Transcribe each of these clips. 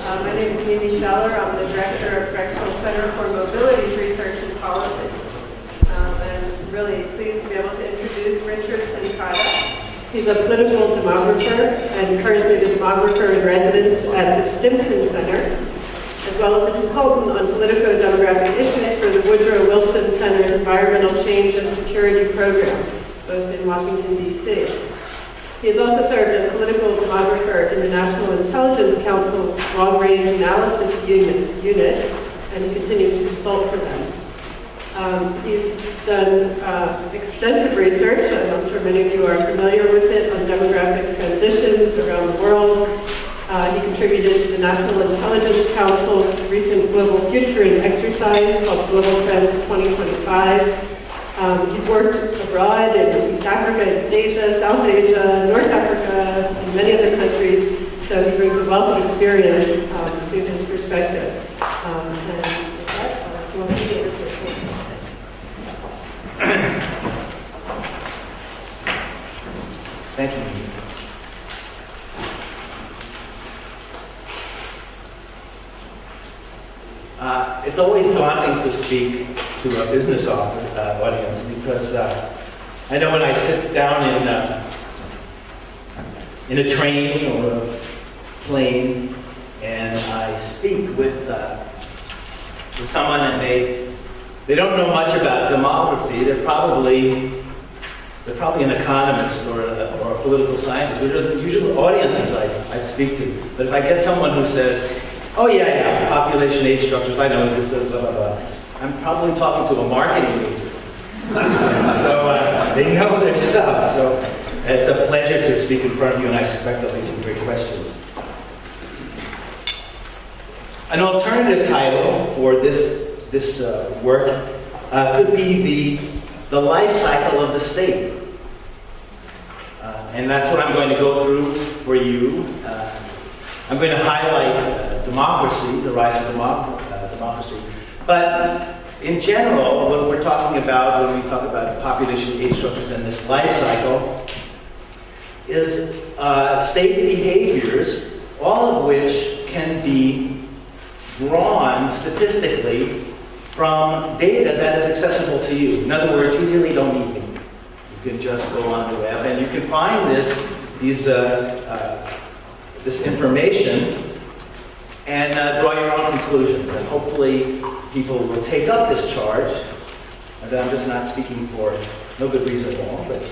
My name is Mimi Scheller. I'm the director of Drexel Center for Mobilities Research and Policy. I'm really pleased to be able to introduce Richard Sincada. He's a political demographer and currently the demographer in residence at the Stimson Center, as well as a consultant on politico-demographic issues for the Woodrow Wilson Center's Environmental Change and Security Program, both in Washington, D.C. He has also served as political demographer in the National Intelligence Council's Long-Range Analysis Unit, and he continues to consult for them. He's done extensive research, and I'm sure many of you are familiar with it, on demographic transitions around the world. He contributed to the National Intelligence Council's recent Global Futuring exercise called Global Trends 2025. He's worked abroad in East Africa, East Asia, South Asia, North Africa, and many other countries, so he brings a wealth of experience to his perspective. And with that, you want to give it to Thank you. It's always daunting to speak to a business audience because I know when I sit down in a train or a plane and I speak with someone and they don't know much about demography, they're probably an economist or a political scientist, which are the usual audiences I speak to. But if I get someone who says, oh yeah, population age structures, I know this, blah, blah, blah, I'm probably talking to a marketing major. So they know their stuff. So it's a pleasure to speak in front of you, and I suspect there'll be some great questions. An alternative title for this work could be the life cycle of the state. And that's what I'm going to go through for you. I'm going to highlight democracy, the rise of democracy. But in general, what we're talking about when we talk about population age structures and this life cycle is state behaviors, all of which can be drawn statistically from data that is accessible to you. In other words, you really don't need me. You can just go on the web and you can find this information and draw your own conclusions. And hopefully people will take up this charge. And I'm just not speaking for no good reason at all, but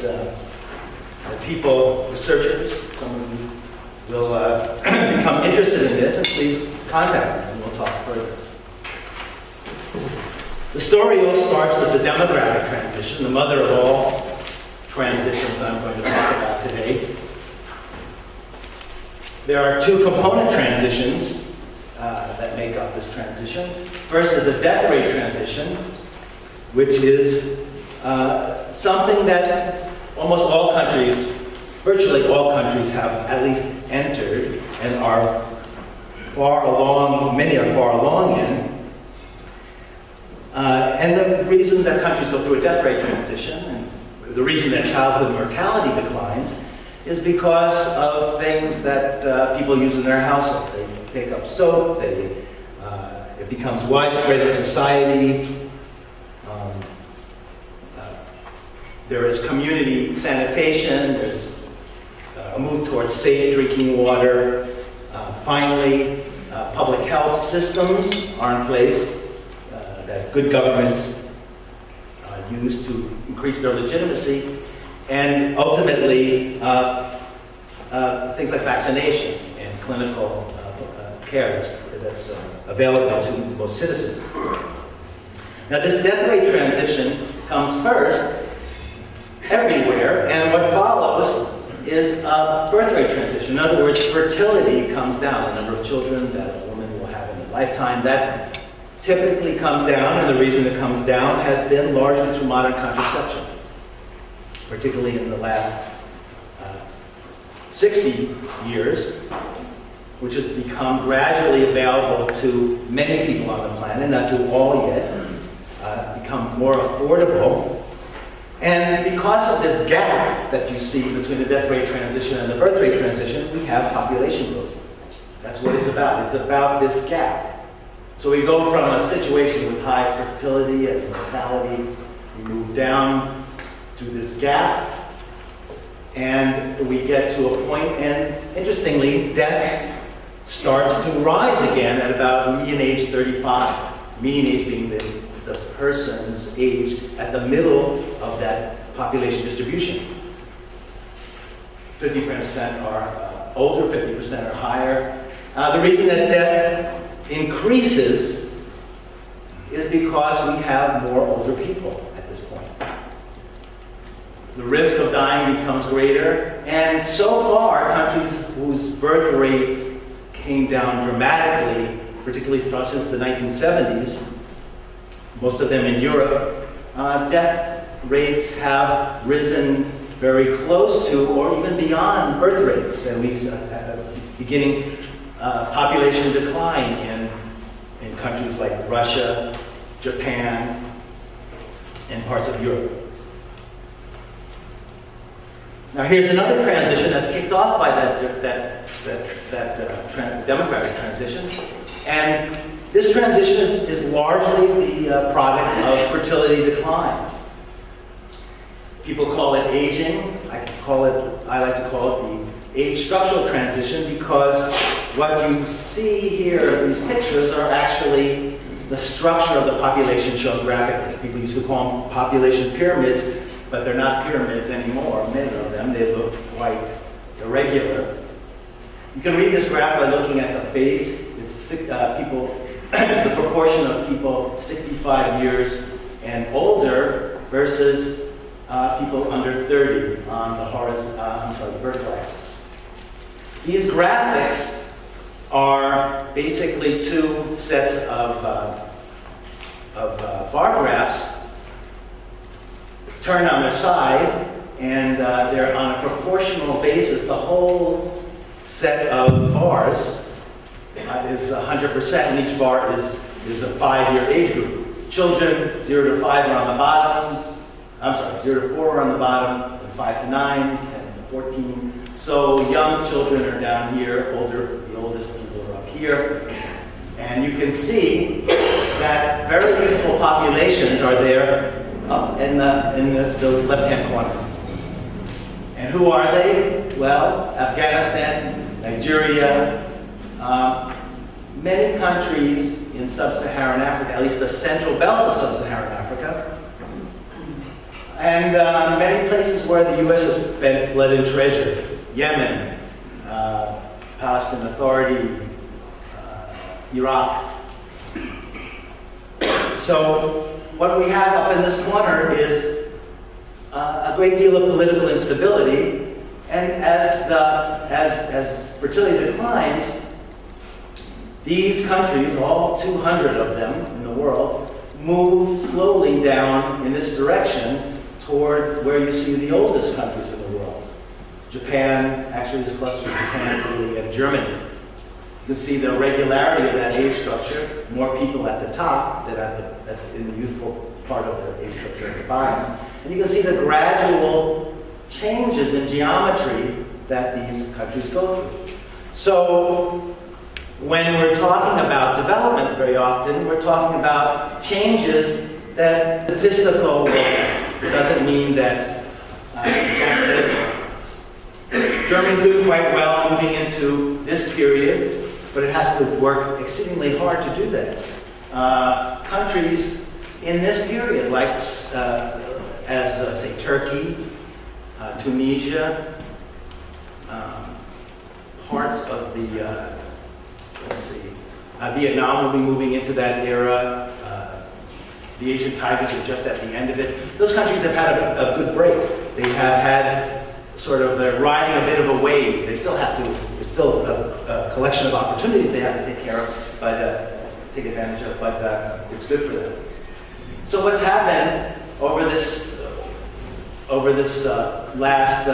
people, researchers, some of you will become interested in this, and please contact me and we'll talk further. The story all starts with the demographic transition, the mother of all transitions that I'm going to talk about today. There are two component transitions that make up this transition. First is a death rate transition, which is something that almost all countries, virtually all countries, have at least entered and are far along, many are far along in. And the reason that countries go through a death rate transition, and the reason that childhood mortality declines, is because of things that people use in their household. They take up soap, it becomes widespread in society. There is community sanitation, there's a move towards safe drinking water. Finally, public health systems are in place that good governments use to increase their legitimacy. And ultimately, things like vaccination and clinical care that's available to most citizens. Now, this death rate transition comes first everywhere, and what follows is a birth rate transition. In other words, fertility comes down. The number of children that a woman will have in a lifetime, that typically comes down, and the reason it comes down has been largely through modern contraception, particularly in the last 60 years, which has become gradually available to many people on the planet, not to all yet, become more affordable. And because of this gap that you see between the death rate transition and the birth rate transition, we have population growth. That's what it's about. It's about this gap. So we go from a situation with high fertility and mortality, we move down to this gap, and we get to a point, and interestingly, death starts to rise again at about median age 35. Median age being the person's age at the middle of that population distribution. 50% are older, 50% are higher. The reason that death increases is because we have more older people at this point. The risk of dying becomes greater, and so far, countries whose birth rate came down dramatically, particularly since the 1970s, most of them in Europe, death rates have risen very close to or even beyond birth rates, and we beginning population decline in countries like Russia, Japan, and parts of Europe. Now here's another transition that's kicked off by that democratic transition, and this transition is largely the product of fertility decline. People call it aging. I like to call it the age structural transition, because what you see here, these pictures, are actually the structure of the population shown graphically. People used to call them population pyramids, but they're not pyramids anymore, many of them. They look quite irregular. You can read this graph by looking at the base. It's it's the proportion of people 65 years and older versus people under 30 on the vertical axis. These graphics are basically two sets of bar graphs turned on their side, and they're on a proportional basis. The whole set of bars is 100%, and each bar is a 5-year age group. Children 0 to 5 are on the bottom. 0 to 4 are on the bottom, and 5 to 9, 10 to 14. So young children are down here, the oldest people are up here. And you can see that very youthful populations are there up in the left-hand corner. And who are they? Well, Afghanistan, Nigeria, many countries in sub-Saharan Africa, at least the central belt of sub-Saharan Africa, and many places where the U.S. has spent blood and treasure. Yemen, Palestinian Authority, Iraq. So what we have up in this corner is a great deal of political instability, and as fertility declines, these countries, all 200 of them in the world, move slowly down in this direction toward where you see the oldest countries in the world. Japan, actually this cluster of Japan, Italy, and Germany. You can see the regularity of that age structure, more people at the top than that's in the youthful part of the age structure at the bottom. And you can see the gradual changes in geometry that these countries go through. So when we're talking about development very often, we're talking about changes that statistical. It doesn't mean that Germany doing quite well moving into this period, but it has to work exceedingly hard to do that. Countries in this period, like say Turkey, Tunisia, parts of the Vietnam will be moving into that era. The Asian tigers are just at the end of it. Those countries have had a good break. They have had they're riding a bit of a wave. They still have to, it's still a collection of opportunities they have to take care of, but take advantage of, but it's good for them. So what's happened over this last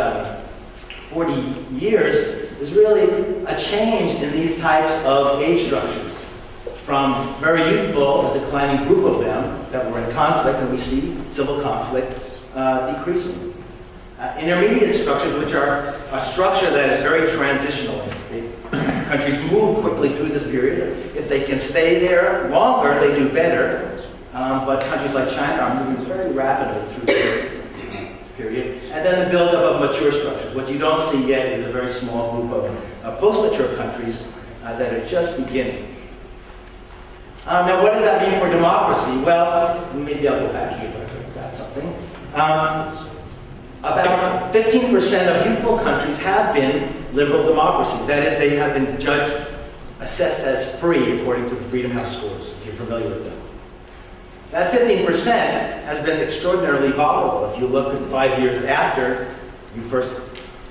40 years is really a change in these types of age structures. From very youthful, a declining group of them that were in conflict, and we see civil conflict decreasing. Intermediate structures, which are a structure that is very transitional. They countries move quickly through this period. If they can stay there longer, they do better. But countries like China are moving very rapidly through this period. And then the buildup of mature structures. What you don't see yet is a very small group of post-mature countries that are just beginning. Now, what does that mean for democracy? Well, maybe I'll go back here if I forgot something. About 15% of youthful countries have been liberal democracies. That is, they have been assessed as free according to the Freedom House scores, if you're familiar with them. That 15% has been extraordinarily volatile. If you look at 5 years after you first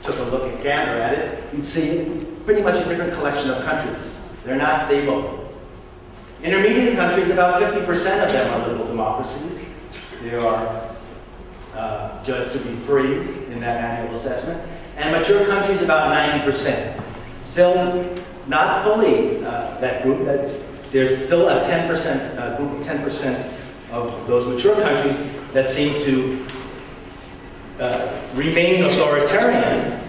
took a look at gander at it, you'd see pretty much a different collection of countries. They're not stable. Intermediate countries, about 50% of them are liberal democracies. They are judged to be free in that annual assessment. And mature countries, about 90%. Still not fully that group. There's still a 10% group of 10% of those mature countries that seem to remain authoritarian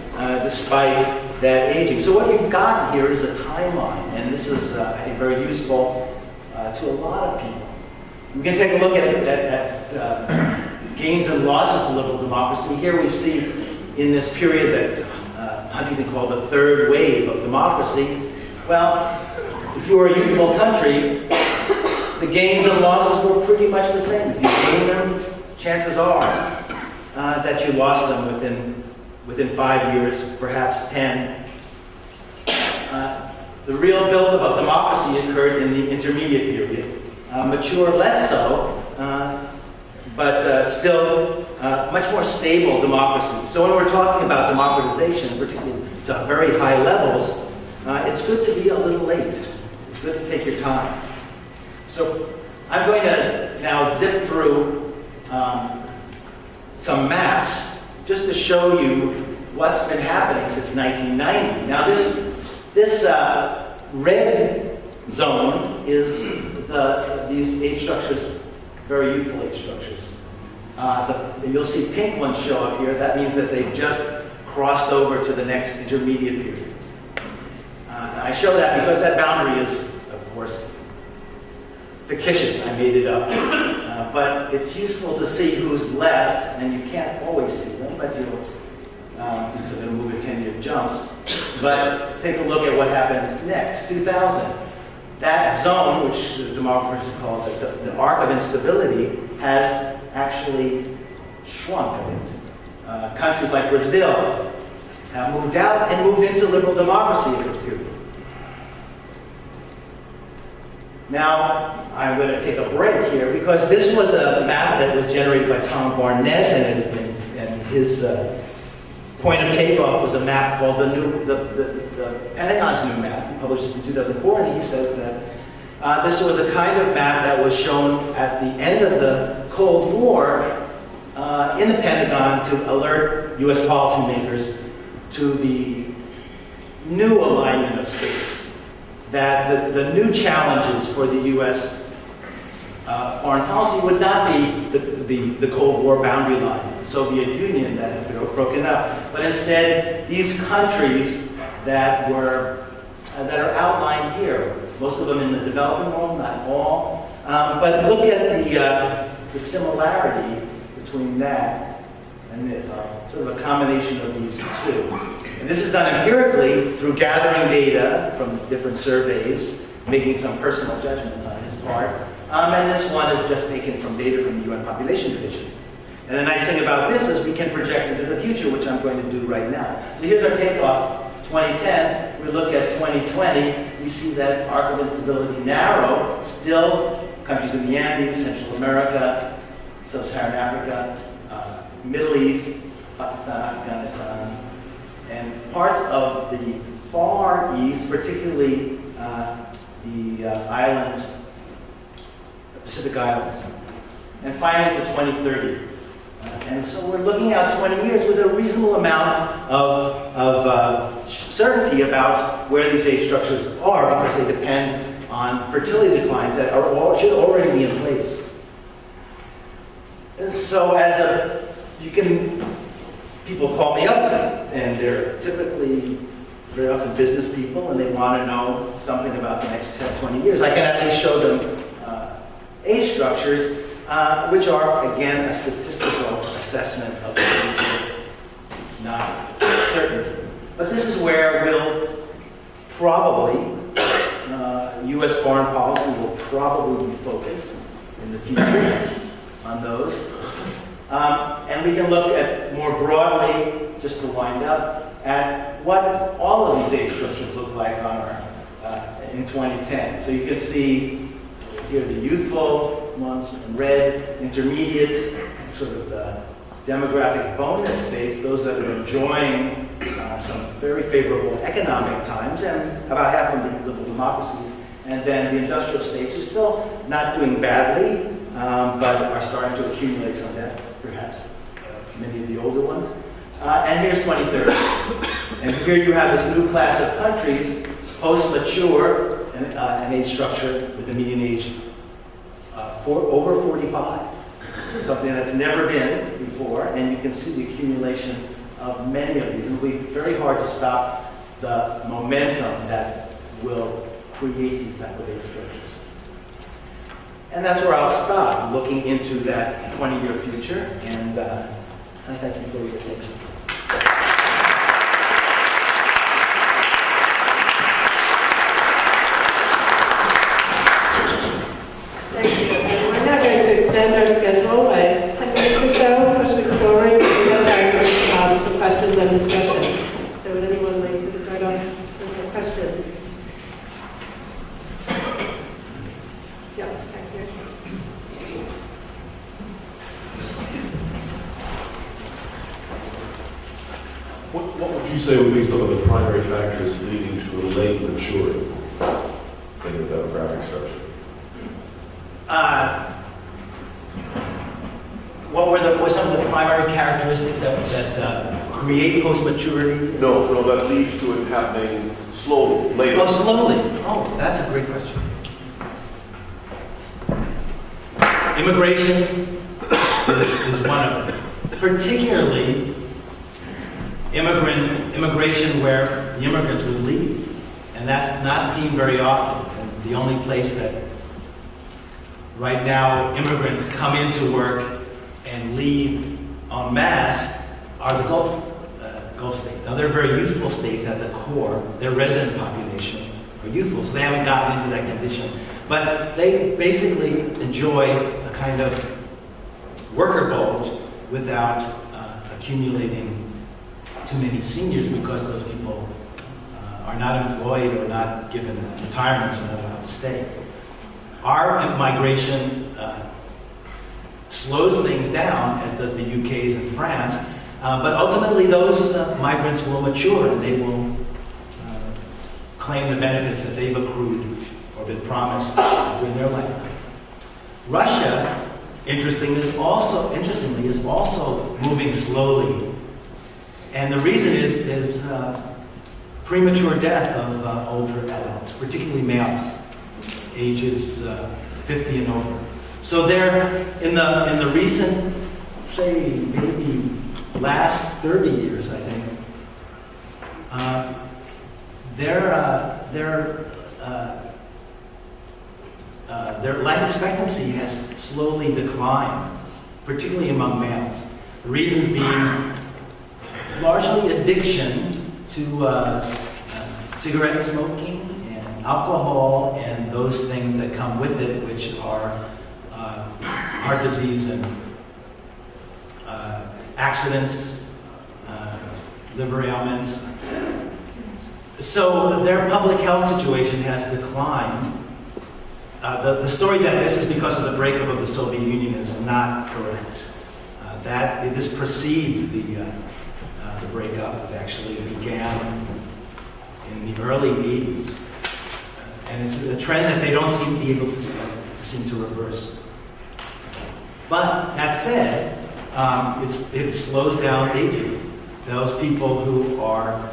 despite that aging. So what you've got here is a timeline, and this is, I think, very useful to a lot of people. We can take a look at gains and losses of liberal democracy. Here we see in this period that Huntington called the third wave of democracy. Well, if you were a youthful country, the gains and losses were pretty much the same. If you gained them, chances are that you lost them within 5 years, perhaps 10. The real buildup of democracy occurred in the intermediate period. Mature, less so, but still much more stable democracy. So when we're talking about democratization, particularly to very high levels, it's good to be a little late. It's good to take your time. So I'm going to now zip through some maps just to show you what's been happening since 1990. Now this red zone is these age structures, very youthful age structures. You'll see pink ones show up here. That means that they've just crossed over to the next intermediate period. I show that because that boundary is, of course, fictitious. I made it up. But it's useful to see who's left, and you can't always see them, but you'll, because I'm going to move at 10-year jumps. But take a look at what happens next. 2000. That zone, which the demographers call the arc of instability, has actually shrunk a bit. Countries like Brazil have moved out and moved into liberal democracy in this period. Now, I'm going to take a break here because this was a map that was generated by Tom Barnett, and his point of takeoff was a map called the Pentagon's new map. He published this in 2004, and he says that this was a kind of map that was shown at the end of the Cold War in the Pentagon to alert U.S. policymakers to the new alignment of states. That the new challenges for the U.S. Foreign policy would not be the Cold War boundary lines, the Soviet Union that had been broken up, but instead these countries that are outlined here, most of them in the developing world, not all. But look at the similarity between that and this, sort of a combination of these two. And this is done empirically through gathering data from different surveys, making some personal judgments on his part. And this one is just taken from data from the UN Population Division. And the nice thing about this is we can project into the future, which I'm going to do right now. So here's our takeoff. 2010, we look at 2020, we see that arc of instability narrow, still countries in the Andes, Central America, Sub-Saharan Africa, Middle East, Pakistan, Afghanistan, and parts of the Far East, particularly the islands, the Pacific Islands. And finally to 2030. And so we're looking out 20 years with a reasonable amount of certainty about where these age structures are, because they depend on fertility declines that should already be in place. And so people call me up, and they're typically very often business people, and they want to know something about the next 10, 20 years. I can at least show them age structures, which are, again, a statistical assessment of the future, not certainty. But this is where we'll probably, U.S. foreign policy will probably be focused in the future on those. And we can look at more broadly, just to wind up, at what all of these age structures look like on our, in 2010. So you can see here the youthful ones in red, intermediates, sort of the demographic bonus states, those that are enjoying some very favorable economic times, and about half of them liberal democracies. And then the industrial states are still not doing badly, but are starting to accumulate some debt, perhaps many of the older ones. And here's 2030. And here you have this new class of countries, post-mature, an age structure with the median age over 45. Something that's never been before, and you can see the accumulation of many of these. It will be very hard to stop the momentum that will create these type of age structures. And that's where I'll stop, looking into that 20-year future, and I thank you for your attention. Thank you. And we're now going to extend our schedule by 10 minutes or so, push things forward so we have time for some questions and discussion. So would anyone like to start off with a question? Yeah, back here. What would you say would be some of the primary factors leading to a late maturity in the demographic structure? What were some of the primary characteristics that create post-maturity? No, that leads to it happening slowly, later. Oh, slowly. Oh, that's a great question. Immigration is one of them. Particularly immigration where the immigrants would leave. And that's not seen very often. And the only place that right now immigrants come into work and leave en masse are the Gulf states. Now they're very youthful states at the core. Their resident population are youthful, so they haven't gotten into that condition. But they basically enjoy a kind of worker bulge without accumulating too many seniors, because those people are not employed or not given retirements or not allowed to stay. Our migration slows things down, as does the UK's and France, but ultimately those migrants will mature and they will claim the benefits that they've accrued or been promised during their lifetime. Russia, interestingly, is also moving slowly. And the reason is premature death of older adults, particularly males, ages 50 and over. So they're in the recent, say, maybe last 30 years, I think, their life expectancy has slowly declined, particularly among males. The reasons being largely addiction to cigarette smoking and alcohol and those things that come with it, which are heart disease and accidents, liver ailments. So their public health situation has declined. The story that this is because of the breakup of the Soviet Union is not correct. This precedes the breakup. It actually began in the early 80s. And it's a trend that they don't seem to be able to seem to reverse. But that said, it slows down aging. Those people who are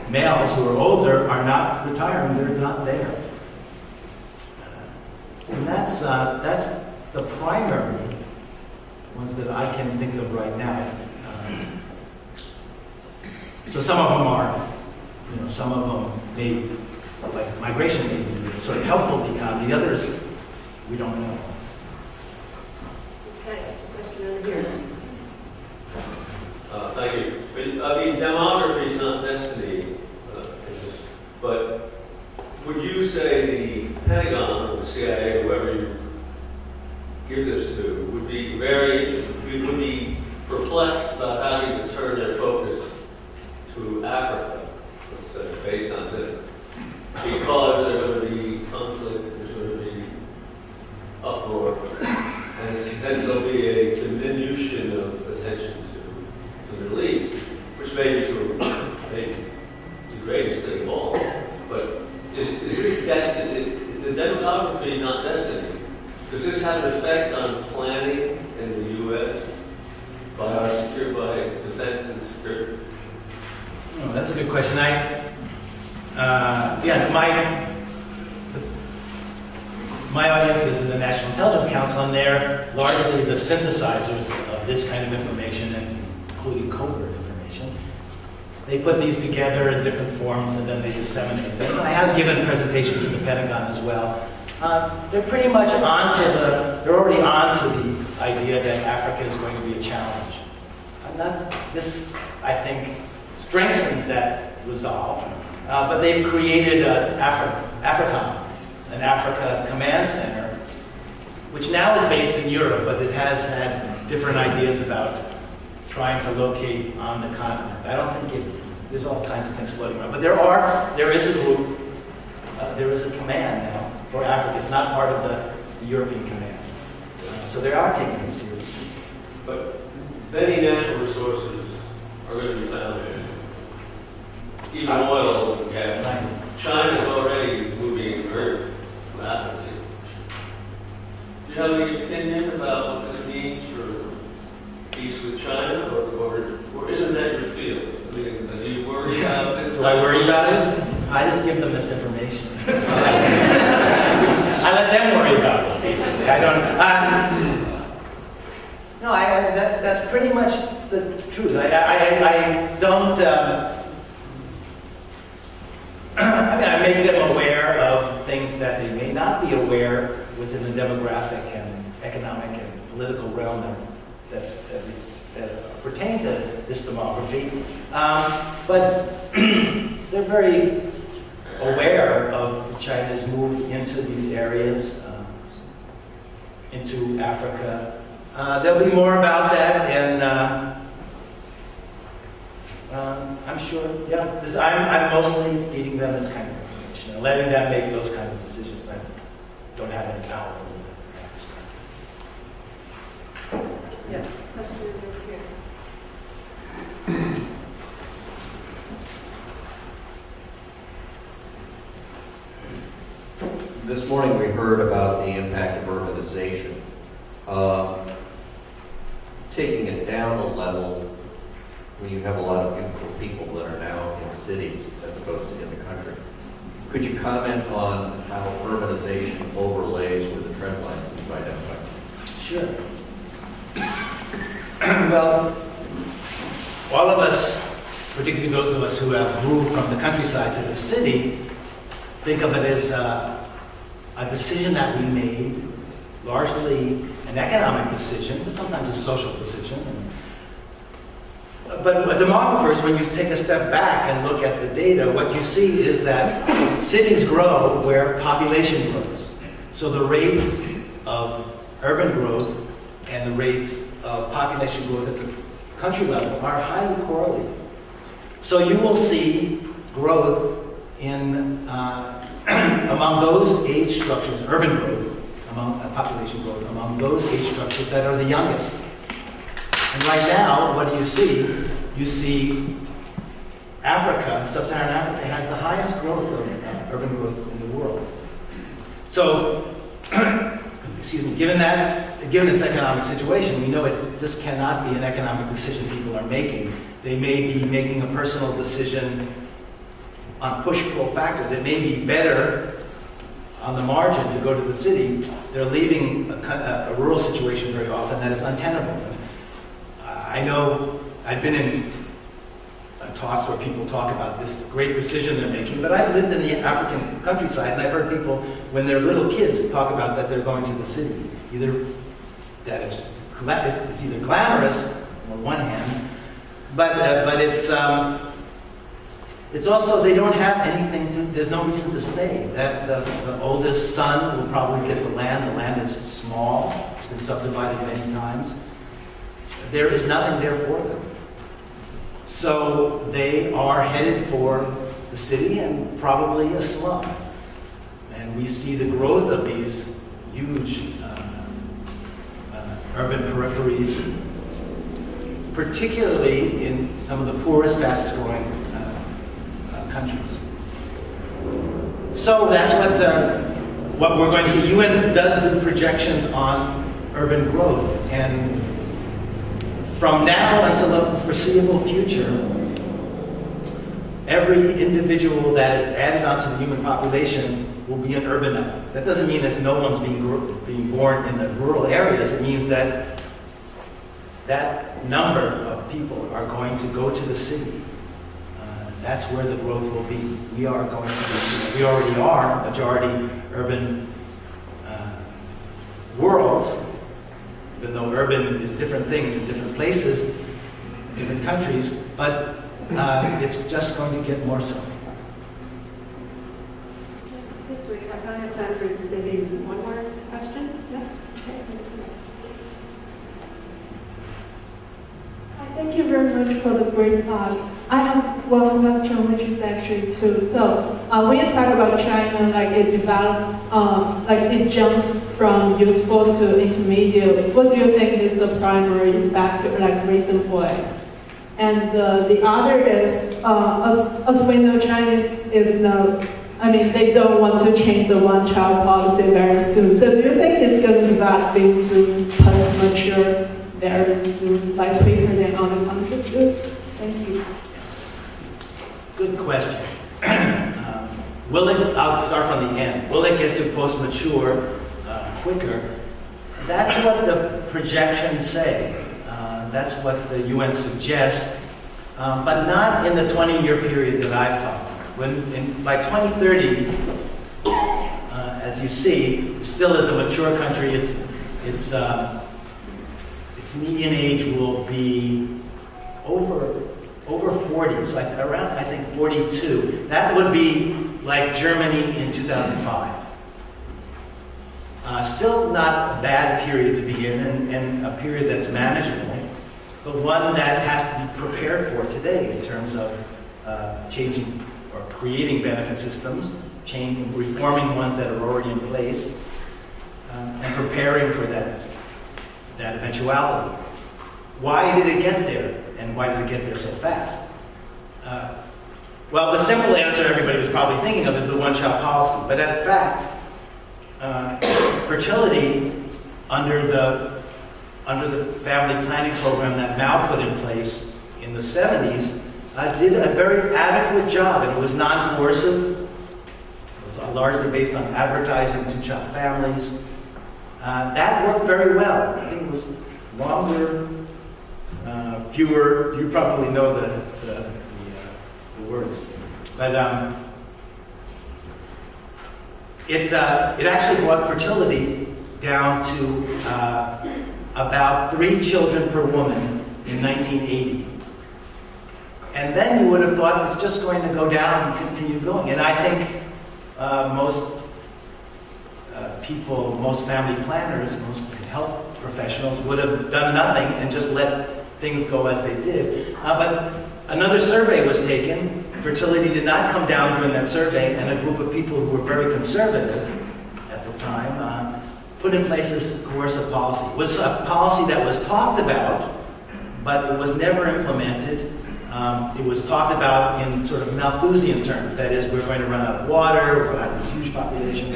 males who are older are not retiring, they're not there. And that's the primary ones that I can think of right now. So some of them are, some of them may, like migration may be sort of helpful to the economy. The others, we don't know. Okay, question over here. Thank you. I mean, demography is not destiny, but would you say the Pentagon or the CIA, whoever you give this to, would be perplexed about having to turn their focus to Africa, let's say, based on this? Because there's going to be conflict, there's going to be uproar, and hence there'll be a diminution of attention to the Middle East, which may be true, maybe the greatest thing of all. But is this destiny? The demography is not destiny. Does this have an effect on planning in the U.S. by defense and security? Oh, that's a good question. My audience is in the National Intelligence Council, and they're largely the synthesizers of this kind of information, including covert information. They put these together in different forms, and then they disseminate them. I have given presentations in the Pentagon as well. They're pretty much they're already onto the idea that Africa is going to be a challenge. And this, I think, strengthens that resolve. But they've created AFRICOM, an Africa Command Center, which now is based in Europe, but it has had different ideas about trying to locate on the continent. I don't think there's all kinds of things floating around. But there is a group, there is a command now for Africa. It's not part of the European command. So they are taking it seriously. But many natural resources are going to be found there. Even oil and gas. Right. China's already moving very rapidly. Do you have any opinion about what this means for peace with China, or isn't that your field? I mean, do you worry about this? Do I worry about it? I just give them this information. I let them worry about it, basically. I don't. No, that's pretty much the truth. I don't. I make them aware of things that they may not be aware within the demographic and economic and political realm that pertain to this demography. But they're very aware of China's move into these areas, into Africa. There'll be more about that, and I'm sure, I'm mostly feeding them this kind of information and letting them make those kind of decisions. I don't have any power over that. Yes, question over here. This morning we heard about the impact of urbanization. Taking it down a level, when you have a lot of youthful people that are now in cities as opposed to in the country, could you comment on how urbanization overlays with the trend lines that you've identified? Sure. Well, all of us, particularly those of us who have moved from the countryside to the city, think of it as a decision that we made, largely an economic decision, but sometimes a social decision. But demographers, when you take a step back and look at the data, what you see is that cities grow where population grows. So the rates of urban growth and the rates of population growth at the country level are highly correlated. So you will see growth in among those age structures, urban growth, among population growth, among those age structures that are the youngest. And right now, what do you see? You see Africa, sub-Saharan Africa, has the highest growth of urban growth in the world. So, given its economic situation, we know it just cannot be an economic decision people are making. They may be making a personal decision on push-pull factors. It may be better on the margin to go to the city. They're leaving a rural situation very often that is untenable. I know I've been in talks where people talk about this great decision they're making, but I've lived in the African countryside, and I've heard people, when they're little kids, talk about that they're going to the city. Either that it's either glamorous on one hand, but it's also they don't have anything to. There's no reason to stay. That the oldest son will probably get the land. The land is small. It's been subdivided many times. There is nothing there for them. So they are headed for the city and probably a slum. And we see the growth of these huge urban peripheries, particularly in some of the poorest, fastest growing countries. So that's what we're going to see. UN does do projections on urban growth, and from now until the foreseeable future, every individual that is added onto the human population will be an urbanite. That doesn't mean that no one's being born in the rural areas. It means that that number of people are going to go to the city. That's where the growth will be. We are going to be, we already are, majority urban world, even though urban is different things in different places, in different countries, but it's just going to get more so. I have time for maybe one more question. Yeah. Thank you very much for the great talk. I have one question, which is actually two. So when you talk about China, like it develops, like it jumps from useful to intermediate, what do you think is the primary factor, like reason for it? And the other is, as we know, China is now, I mean, they don't want to change the one-child policy very soon. So do you think it's going to develop into post-mature very soon, like quicker than other countries do? Thank you. Good question. I'll start from the end. Will it get to post-mature quicker? That's what the projections say. That's what the UN suggests, but not in the 20-year period that I've talked about. By 2030, as you see, still as a mature country, its median age will be over 40, so around, I think, 42. That would be like Germany in 2005. Still not a bad period to begin, and a period that's manageable, but one that has to be prepared for today in terms of changing or creating benefit systems, reforming ones that are already in place, and preparing for that eventuality. Why did it get there? And why did it get there so fast? Well, the simple answer everybody was probably thinking of is the one-child policy. But in fact, fertility under the family planning program that Mao put in place in the 70s did a very adequate job. And it was non-coercive. It was largely based on advertising two-child families. That worked very well. I think it was longer, fewer. You probably know the words, but it actually brought fertility down to about 3 children per woman in 1980. And then you would have thought it's just going to go down and continue going. And I think most people, most family planners, most health professionals would have done nothing and just let things go as they did. But another survey was taken. Fertility did not come down during that survey, and a group of people who were very conservative at the time put in place this coercive policy. It was a policy that was talked about, but it was never implemented. It was talked about in sort of Malthusian terms. That is, we're going to run out of water, we're going to have these huge populations.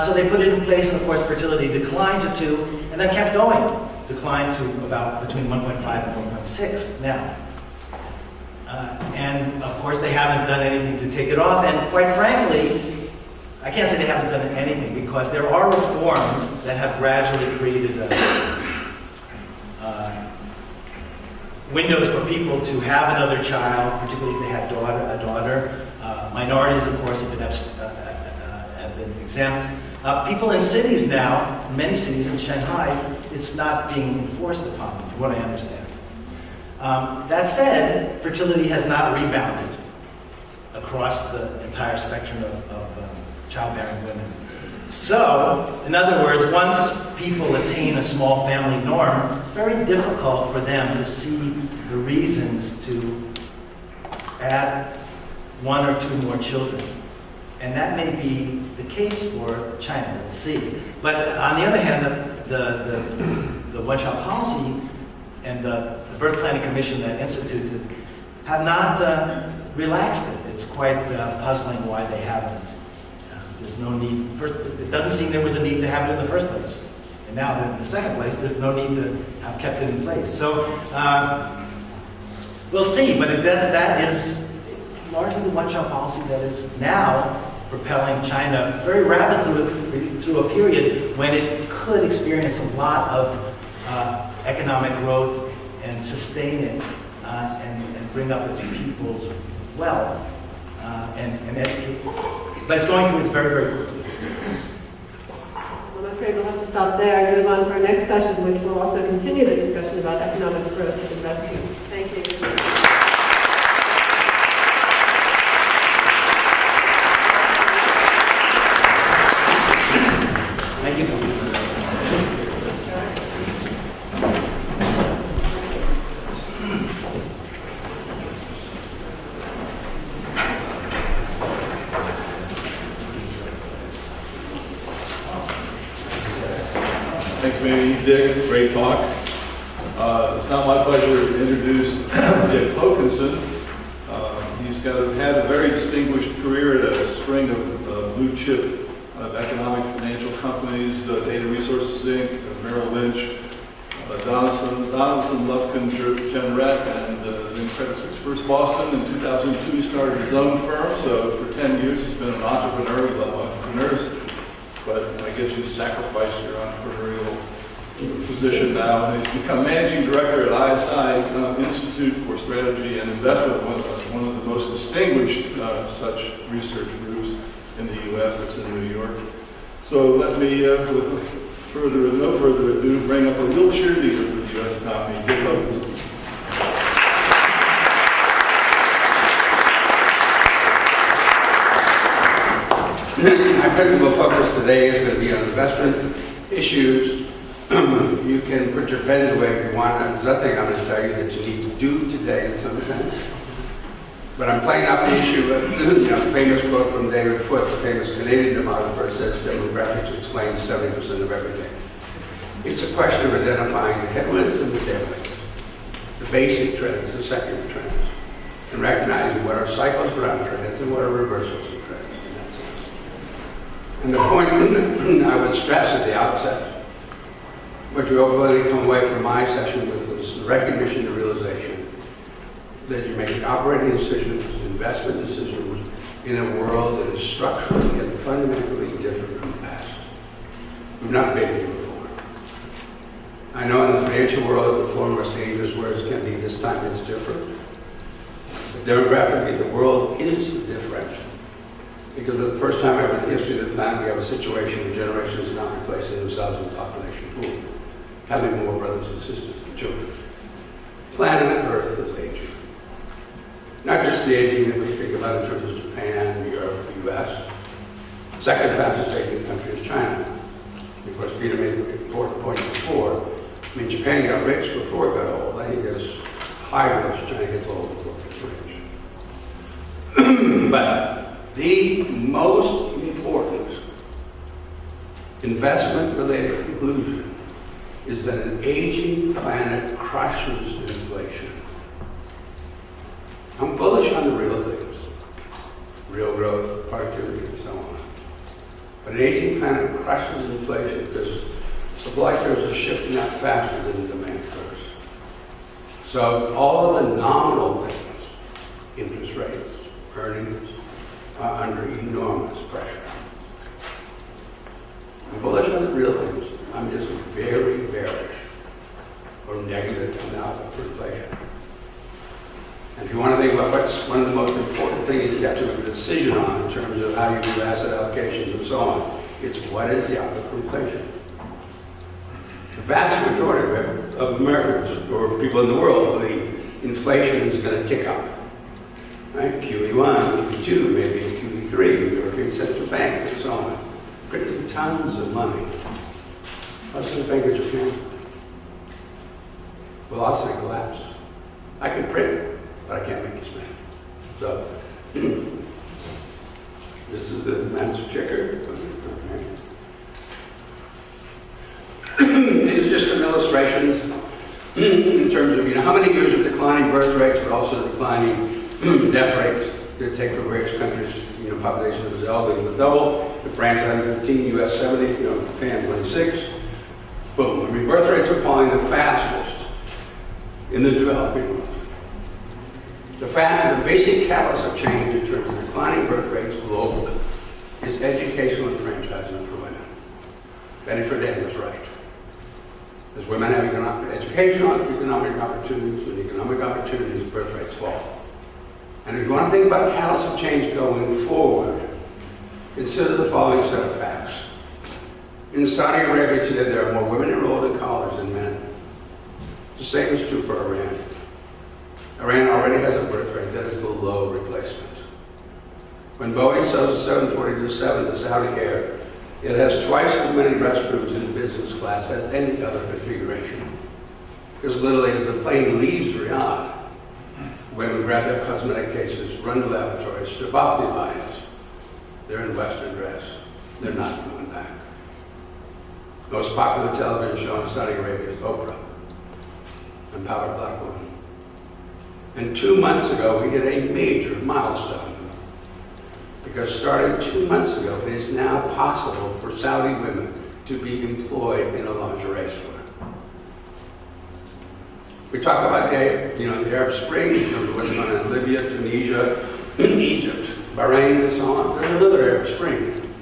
So they put it in place, and of course fertility declined to 2, and then kept going. Declined to about between 1.5 and 1.6 now. And of course they haven't done anything to take it off, and quite frankly, I can't say they haven't done anything, because there are reforms that have gradually created windows for people to have another child, particularly if they had a daughter. Minorities, of course, have been exempt. People in cities now, in many cities in Shanghai, it's not being enforced upon them, from what I understand. That said, fertility has not rebounded across the entire spectrum of childbearing women. So, in other words, once people attain a small family norm, it's very difficult for them to see the reasons to add one or two more children. And that may be the case for China, we'll see. But on the other hand, the one-child policy and the birth planning commission that institutes it have not relaxed it. It's quite puzzling why they haven't. There's no need. First, it doesn't seem there was a need to have it in the first place. And now in the second place, there's no need to have kept it in place. So we'll see, but that is largely the one-child policy that is now propelling China very rapidly through a period when it could experience a lot of economic growth and sustain it and bring up its people's wealth and educate. But it's going through it very, very quickly. I'm afraid we'll have to stop there and move on to our next session, which will also continue the discussion about economic growth and investment. Thank you. Thank you. Thanks, man. Dick. Great talk. It's now my pleasure to introduce Dick Hokanson. He's had a very distinguished career at a string of blue chip economic financial companies, Data Resources Inc., Merrill Lynch, Donaldson, Lufkin, Genrec, and then Credit Suisse First Boston. In 2002, he started his own firm, so for 10 years he's been an entrepreneur. We love entrepreneurs, but I guess you sacrificed your entrepreneurial position now. And he's become managing director at ISI, Institute for Strategy and Investment, one of the most distinguished such research groups in the U.S. It's in New York. So let me, with no further ado, bring up a real cheerleader for the U.S. economy, Dick Hokanson. My principal focus today is going to be on investment issues. You can put your pens away if you want. There's nothing I'm going to tell you that you need to do today in some sense. But I'm playing out the issue of, famous quote from David Foote, the famous Canadian demographer, says demographics explain 70% of everything. It's a question of identifying the headwinds and the tailwinds, the basic trends, the secondary trends, and recognizing what are cycles around trends and what are reversals of trends in that sense. And the point I would stress at the outset, what you hopefully come away from my session with, is the recognition and realization that you're making operating decisions, investment decisions in a world that is structurally and fundamentally different from the past. We've not been here before. I know in the financial world, the four most dangerous words can be, this time it's different. But demographically, the world is differential. Because for the first time ever in the history of the planet, we have a situation where generations are not replacing themselves in the population pool, having more brothers and sisters and children. Planet Earth is aging. Not just the aging that we think about in terms of Japan, Europe, the US. Second fastest aging country is China. Of course, Peter made an important point before. I mean, Japan got rich before it got old. I think there's high risk China gets old before it gets rich. But the most important investment-related conclusion is that an aging planet crushes inflation. I'm bullish on the real things, real growth, productivity, and so on. But an aging planet crushes inflation because supply curves are shifting out faster than the demand curves. So all of the nominal things, interest rates, earnings, are under enormous pressure. I'm bullish on the real things. I'm just very bearish or negative on the outlook for inflation. And if you want to think about what's one of the most important things you have to make a decision on in terms of how you do asset allocations and so on, it's what is the outlook for inflation. The vast majority of Americans, or people in the world, believe inflation is going to tick up. Right? QE1, QE2, maybe QE3, the European Central Bank, and so on. Printing tons of money. What's the Bank of Japan? Velocity collapse. I can print, but I can't make you spend. So, this is the master checker. These are just some illustrations in terms of, how many years of declining birth rates, but also declining death rates that take for various countries. Population of the elderly will double. The France 115, US 70, Japan 26. Boom. Birth rates are falling the fastest in the developing world. The basic catalyst of change in terms of declining birth rates globally is educational enfranchisement for women. Betty Friedan was right. As women have educational, economic opportunities, with economic opportunities, birth rates fall. And if you want to think about catalysts of change going forward, consider the following set of facts. In Saudi Arabia today, there are more women enrolled in college than men. The same is true for Iran. Iran already has a birth rate that is below replacement. When Boeing sells the 747 to Saudi Air, it has twice as many restrooms in business class as any other configuration. Because literally, as the plane leaves Riyadh, women grab their cosmetic cases, run to laboratories, strip off the lines. They're in Western dress. They're not coming back. The most popular television show in Saudi Arabia is Oprah, Empowered Black Women. And 2 months ago, we hit a major milestone. Because starting 2 months ago, it is now possible for Saudi women to be employed in a lingerie store. We talk about the Arab Spring, in terms of what's going on in Libya, Tunisia, Egypt, Bahrain, and so on. There's another Arab Spring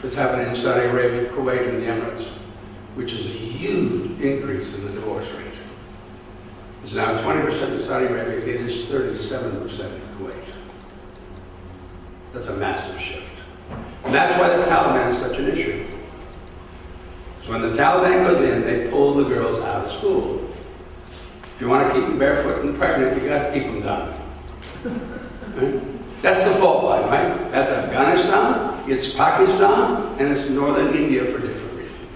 that's happening in Saudi Arabia, Kuwait, and the Emirates, which is a huge increase in the divorce rate. It's now 20% in Saudi Arabia. It is 37% in Kuwait. That's a massive shift. And that's why the Taliban is such an issue. So when the Taliban goes in, they pull the girls out of school. If you want to keep them barefoot and pregnant, you got to keep them done. Right? That's the fault line, right? That's Afghanistan, it's Pakistan, and it's northern India for different reasons.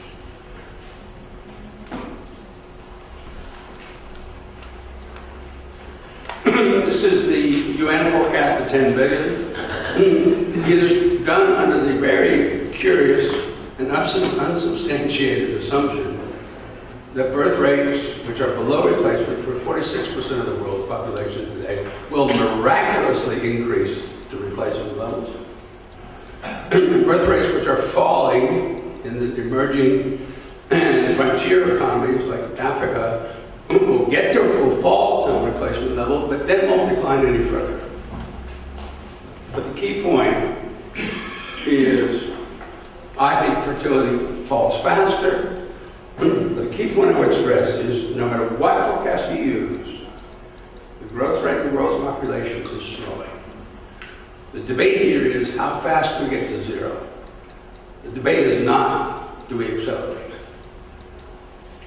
This is the UN forecast of 10 billion. It is done under the very curious and unsubstantiated assumption that birth rates, which are below replacement for 46% of the world's population today, will miraculously increase to replacement levels. Birth rates which are falling in the emerging and frontier economies like Africa will fall to replacement level, but then won't decline any further. But the key point is, I think fertility falls faster. But the key point I would stress is, no matter what forecast you use, the growth rate of the world's population is slowing. The debate here is, how fast do we get to zero? The debate is not, do we accelerate?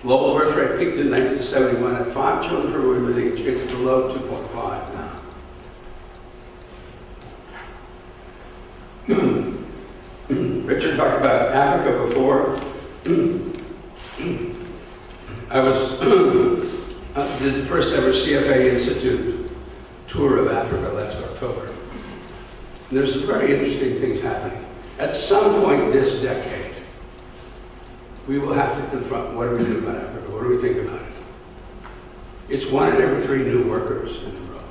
Global birth rate peaked in 1971 at 5 children per woman each. It's below 2.5 now. Richard talked about Africa before. I did the first ever CFA Institute tour of Africa last October. And there's some very interesting things happening. At some point this decade, we will have to confront, what do we do about Africa? What do we think about it? It's 1 in every 3 new workers in the world.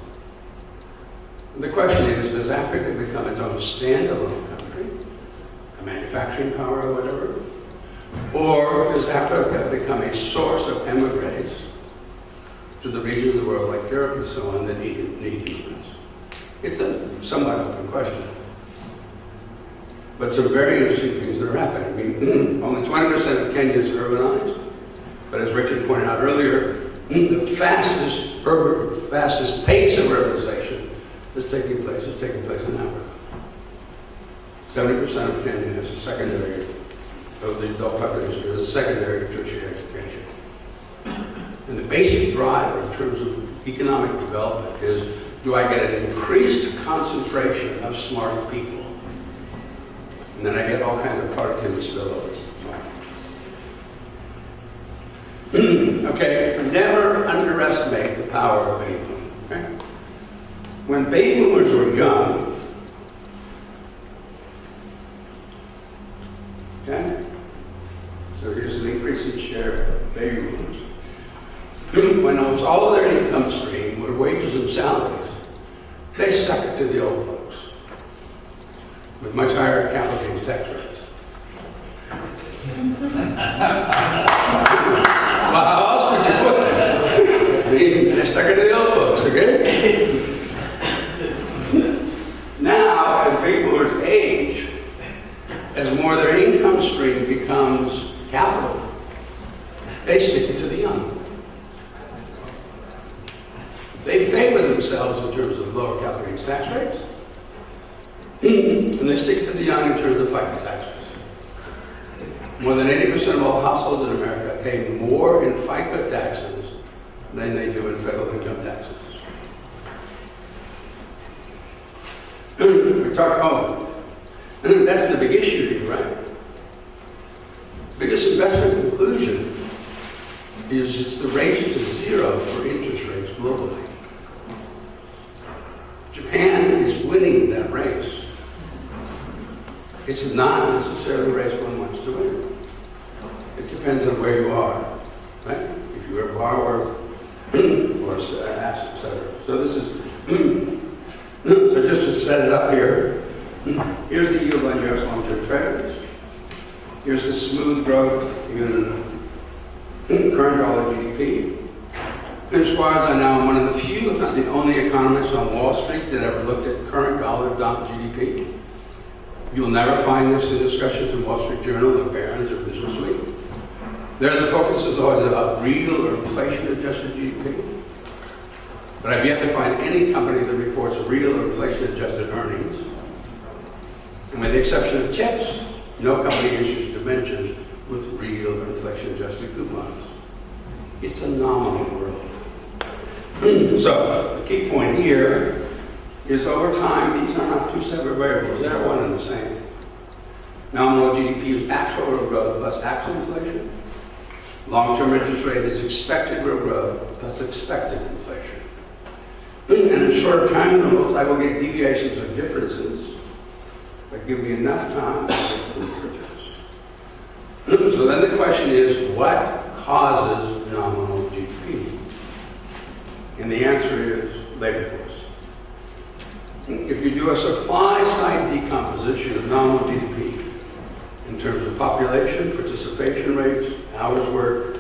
And the question is, does Africa become its own standalone country, a manufacturing power or whatever? Or does Africa become a source of emigres to the regions of the world like Europe and so on that need immigrants? It's a somewhat open question. But some very interesting things that are happening. I mean, only 20% of Kenya is urbanized. But as Richard pointed out earlier, the fastest pace of urbanization that's taking place is taking place in Africa. 70% of Kenya has a secondary, of the adult population has a secondary tertiary education. And the basic driver in terms of economic development is, do I get an increased concentration of smart people? And then I get all kinds of productivity spillover. Okay, never underestimate the power of baby boomers. Okay? When baby boomers were young, okay, so here's an increasing share of baby boomers. When almost all of their income stream were wages and salaries, they stuck it to the old folks with much higher capital gains tax rates. Well, how else would you put that? I mean, they stuck it to the old folks, okay? Now, as baby boomers age, as more of their income stream becomes capital, they stick it to the young. They favor themselves in terms of lower capital gains tax rates, and they stick it to the young in terms of FICA taxes. More than 80% of all households in America pay more in FICA taxes than they do in federal income taxes. We talk, that's the big issue here, right? The biggest investment conclusion is it's the race to zero for interest rates globally. Japan is winning that race. It's not necessarily a race one wants to win. It depends on where you are, right? If you're a borrower or asset, etc. So this is, so just to set it up here, here's the yield on U.S. long-term treasuries. Here's the smooth growth in current dollar GDP. As far as I know, I'm one of the few, if not the only economist on Wall Street that ever looked at current dollar GDP. You'll never find this in discussions in Wall Street Journal or Barron's or Business Week. There the focus is always about real or inflation-adjusted GDP. But I've yet to find any company that reports real or inflation-adjusted earnings. And with the exception of chips, no company issues dimensions with real or inflation-adjusted coupons. It's a nominal world. So the key point here is over time, these are not two separate variables. They're one and the same. Nominal GDP is actual real growth plus actual inflation. Long-term interest rate is expected real growth plus expected inflation. And in short time intervals, I will get deviations or differences that give me enough time to make convergence. So then the question is, what causes nominal GDP? And the answer is labor force. If you do a supply-side decomposition of nominal GDP in terms of population, participation rates, hours worked,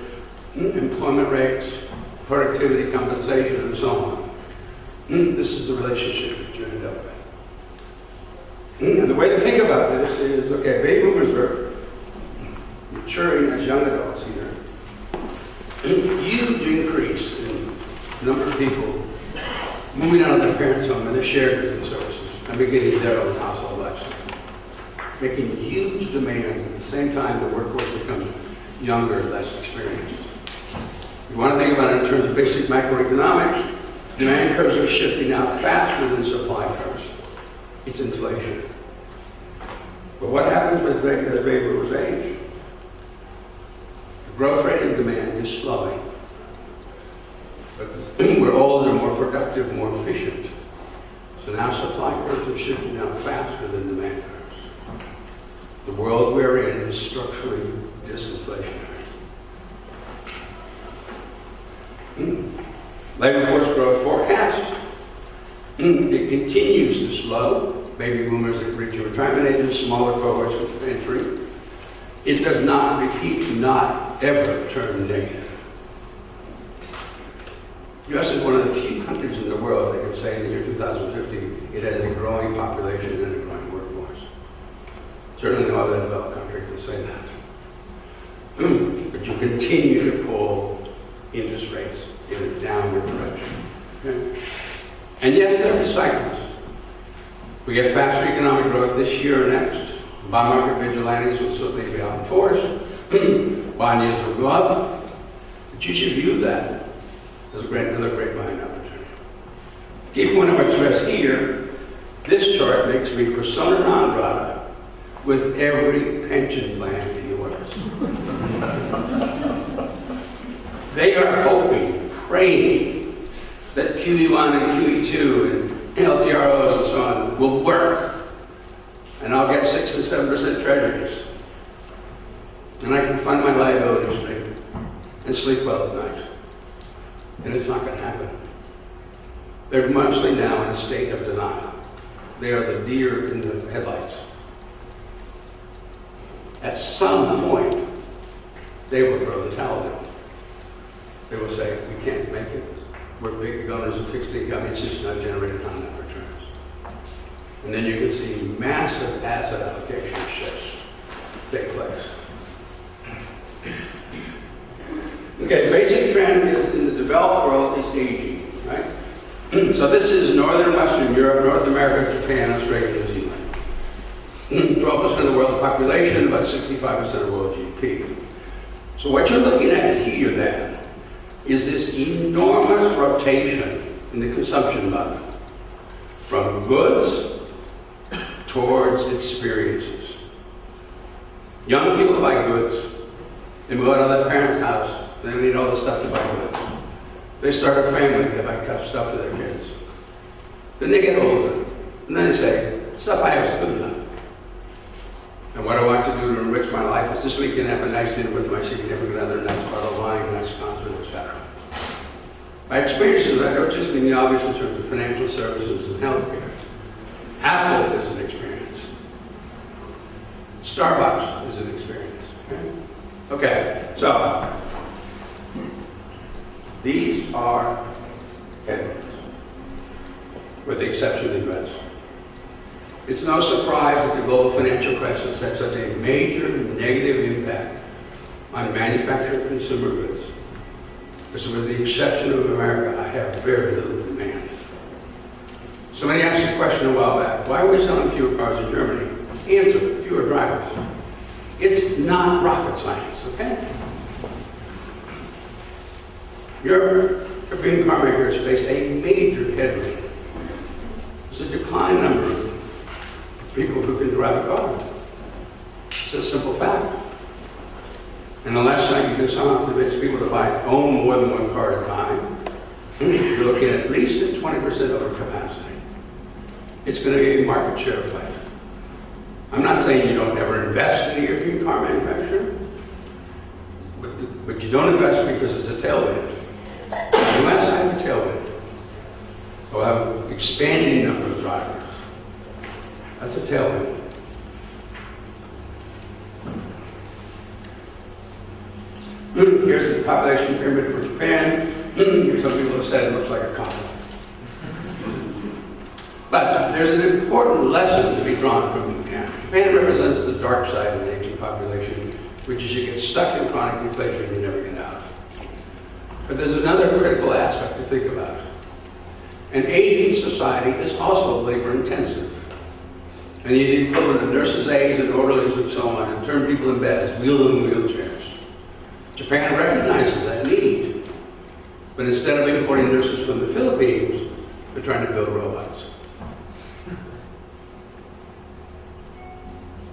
employment rates, productivity compensation, and so on, this is the relationship that you end up with. And the way to think about this is, okay, baby boomers are maturing as young adults here. Huge increase in the number of people moving out of their parents' home and their shared living services and beginning their own household lifestyle. Making huge demands at the same time the workforce becomes younger, less experienced. You want to think about it in terms of basic macroeconomics, demand curves are shifting out faster than supply curves. It's inflation. But what happens as baby boomers age? The growth rate of demand is slowing. But we're older, more productive, more efficient. So now supply curves are shifting out faster than demand curves. The world we're in is structurally disinflationary. Labor force growth forecast. It continues to slow. Baby boomers that reach retirement ages, smaller cohorts of entry. It does not repeat, not ever turn negative. The U.S. is one of the few countries in the world that can say in the year 2050 it has a growing population and a growing workforce. Certainly no other developed country can say that. But you continue to pull interest rates in a downward direction. Okay? And yes, there are cycles. We get faster economic growth this year or next. Bond market vigilantes will certainly be out in force. Bond yields will go up. But you should view that as another great buying opportunity. Key point I want to stress here, this chart makes me persona non grata with every pension plan in the world. They are hoping, praying that QE1 and QE2 and LTROs and so on will work. And I'll get 6 and 7% treasuries. And I can fund my liability stream and sleep well at night. And it's not going to happen. They're mostly now in a state of denial. They are the deer in the headlights. At some point, they will throw the towel down. They will say, we can't make it. We're big owners of fixed income. It's just not generating on that returns. And then you can see massive asset allocation shifts take place. Okay, the basic trend is in the developed world is aging, right? So this is Northern and Western Europe, North America, Japan, Australia, New Zealand. 12% of the world's population, about 65% of world GDP. So what you're looking at here then is this enormous rotation in the consumption model from goods towards experiences. Young people buy goods. They move out of their parents' house. They don't need all the stuff to buy goods. They start a family. They buy stuff for their kids. Then they get older. And then they say, the stuff I have is good enough. And what I want to do to enrich my life is this weekend have a nice dinner with my significant other, a nice bottle of wine, a nice concert, etc. My experiences, I don't just mean the obvious in terms of financial services and healthcare. Apple is an experience. Starbucks is an experience. Okay, so these are headwinds, with the exception of the U.S. It's no surprise that the global financial crisis had such a major negative impact on manufactured consumer goods. Because with the exception of America, I have very little demand. Somebody asked a question a while back, why are we selling fewer cars in Germany? Answer, fewer drivers. It's not rocket science, okay? European car makers face a major headwind. There's a decline number of people who can drive a car. It's a simple fact. And unless you can somehow convince people to own more than one car at a time, you're looking at least at 20% overcapacity. It's going to be a market share fight. I'm not saying you don't ever invest in a European car manufacturer, but you don't invest because it's a tailwind. Unless I have a tailwind, or have an expanding number of drivers. That's a tailwind. Here's the population pyramid for Japan. Some people have said it looks like a comet. But there's an important lesson to be drawn from Japan. Japan represents the dark side of the aging population, which is you get stuck in chronic inflation and you never get out. But there's another critical aspect to think about. An aging society is also labor intensive. And you need the equivalent of nurses' aides and orderlies and so on, and turn people in beds, wheel them in wheelchairs. Japan recognizes that need. But instead of importing nurses from the Philippines, they're trying to build robots.